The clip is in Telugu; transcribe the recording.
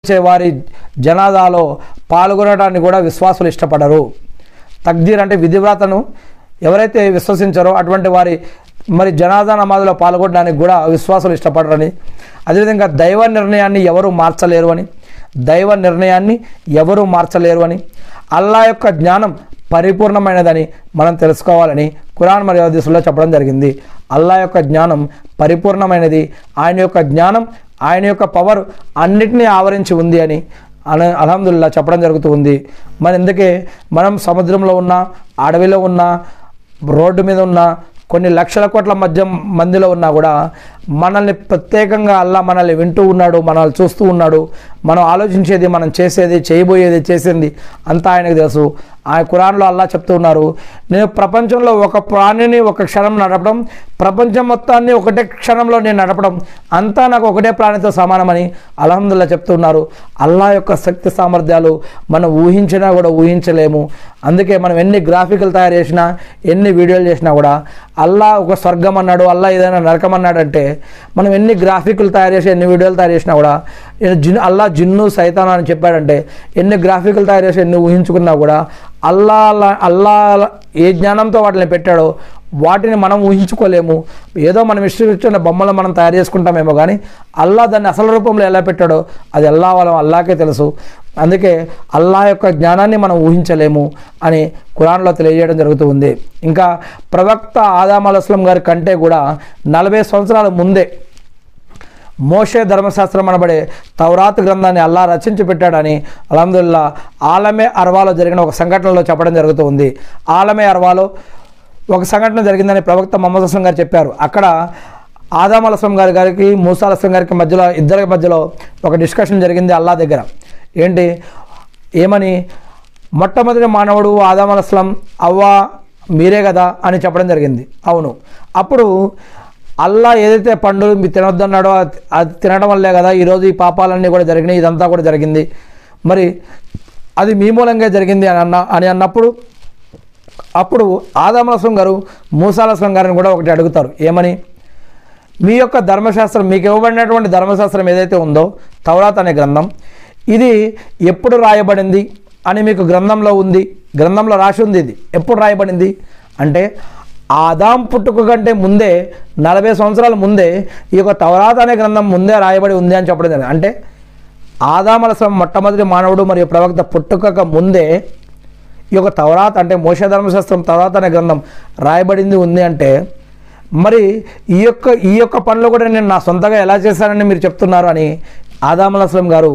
వారి జనాదాలో పాల్గొనడాన్ని కూడా విశ్వాసులు ఇష్టపడరు. తక్దీర్ అంటే విధివ్రాతను ఎవరైతే విశ్వసించారో అటువంటి వారి జనాదా నమాజులో పాల్గొనడానికి కూడా విశ్వాసులు ఇష్టపడరని, అదేవిధంగా దైవ నిర్ణయాన్ని ఎవరు మార్చలేరు అని, అల్లా యొక్క జ్ఞానం పరిపూర్ణమైనదని మనం తెలుసుకోవాలని ఖురాన్ మరియు హదీసుల్లో చెప్పడం జరిగింది. అల్లా యొక్క జ్ఞానం పరిపూర్ణమైనది, ఆయన యొక్క జ్ఞానం, ఆయన యొక్క పవర్ అన్నిటినీ ఆవరించి ఉంది అని అల్హమ్దులిల్లాహ్ చెప్పడం జరుగుతూ ఉంది. మరి అందుకే మనం సముద్రంలో ఉన్న, అడవిలో ఉన్న, రోడ్డు మీద ఉన్న, కొన్ని లక్షల కోట్ల మందిలో ఉన్నా కూడా మనల్ని ప్రత్యేకంగా అల్లా మనల్ని వింటూ ఉన్నాడు, మనల్ని చూస్తూ ఉన్నాడు. మనం ఆలోచించేది, మనం చేసేది, చేయబోయేది, చేసింది అంతా ఆయనకు తెలుసు. ఆ ఖురాన్లో అల్లా చెప్తూ ఉన్నారు, నేను ప్రపంచంలో ఒక ప్రాణిని ఒక క్షణం నడపడం, ప్రపంచం మొత్తాన్ని ఒకటే క్షణంలో నేను నడపడం, అంతా నాకు ఒకటే ప్రాణితో సమానమని అల్హమ్దులిల్లాహ్ చెప్తున్నారు. అల్లా యొక్క శక్తి సామర్థ్యాలు మనం ఊహించినా కూడా ఊహించలేము. అందుకే మనం ఎన్ని గ్రాఫికల్ తయారు చేసినా, ఎన్ని వీడియోలు చేసినా కూడా అల్లా ఒక స్వర్గం అన్నాడు, అల్లా ఏదైనా నరకం అన్నాడంటే మనం ఎన్ని గ్రాఫికల్ తయారు చేసి, ఎన్ని వీడియోలు తయారు చేసినా కూడా అల్లా జిన్ను సైతాన్ అని చెప్పాడంటే, ఎన్ని గ్రాఫికల్ తయారు చేసి ఎన్ని ఊహించుకున్నా కూడా అల్లా ఏ జ్ఞానంతో వాటిని పెట్టాడో వాటిని మనం ఊహించుకోలేము. ఏదో మనం ఇష్టం బొమ్మలు మనం తయారు చేసుకుంటామేమో కానీ అల్లా దాన్ని అసలు రూపంలో ఎలా పెట్టాడో అది అల్లాకే తెలుసు. అందుకే అల్లా యొక్క జ్ఞానాన్ని మనం ఊహించలేము అని ఖురాన్లో తెలియజేయడం జరుగుతూ ఉంది. ఇంకా ప్రవక్త ఆదమ్ అలైహిస్సలాం గారి కంటే కూడా 40 సంవత్సరాల ముందే మోషే ధర్మశాస్త్రం అనబడే తౌరాత్ గ్రంథాన్ని అల్లా రచించి పెట్టాడని అల్హమ్దులిల్లాహ్ ఆలమే అర్వాలో జరిగిన ఒక సంఘటనలో చెప్పడం జరుగుతూ ఉంది. ఆలమే అర్వాలో ఒక సంఘటన జరిగిందని ప్రవక్త ముహమ్మద్ అస్సలం గారు చెప్పారు. అక్కడ ఆదమ్ అలైహిస్సలాం గారికి మూసా అలైహిస్సలాం గారికి ఇద్దరి మధ్యలో ఒక డిస్కషన్ జరిగింది అల్లా దగ్గర. ఏంటి ఏమని, మొట్టమొదటి మానవుడు ఆదమ్ అలైహిస్సలాం, అవ్వ మీరే కదా అని చెప్పడం జరిగింది. అవును. అప్పుడు అల్లా ఏదైతే పండులు మీరు తినొద్దన్నాడో అది తినడం వల్లే కదా ఈరోజు ఈ పాపాలన్నీ కూడా జరిగినాయి, ఇదంతా కూడా జరిగింది, మరి అది మీ మూలంగా జరిగింది అని అన్నప్పుడు అప్పుడు ఆదమ్ అలైహిస్సలాం గారు మూసా అలైహిస్సలాం గారిని కూడా ఒకటి అడుగుతారు. ఏమని, మీ యొక్క ధర్మశాస్త్రం, మీకు ఇవ్వబడినటువంటి ధర్మశాస్త్రం ఏదైతే ఉందో తౌరాత్ అనే గ్రంథం, ఇది ఎప్పుడు రాయబడింది అని మీకు గ్రంథంలో ఉంది, గ్రంథంలో రాసి ఉంది, ఇది ఎప్పుడు రాయబడింది అంటే ఆదాం పుట్టుక కంటే ముందే 40 సంవత్సరాల ముందే ఈ యొక్క తౌరాత్ అనే గ్రంథం ముందే రాయబడి ఉంది అని చెప్పడం జరిగింది. అంటే ఆదమ్ అలైహిస్సలాం మొట్టమొదటి మానవుడు మరియు ప్రవక్త పుట్టుక ముందే ఈ యొక్క తౌరాత్ అంటే మోషే ధర్మశాస్త్రం తౌరాత్ అనే గ్రంథం రాయబడింది ఉంది అంటే, మరి ఈ యొక్క పనులు కూడా నేను నా సొంతగా ఎలా చేశానని మీరు చెప్తున్నారు అని ఆదమ్ అలైహిస్సలాం గారు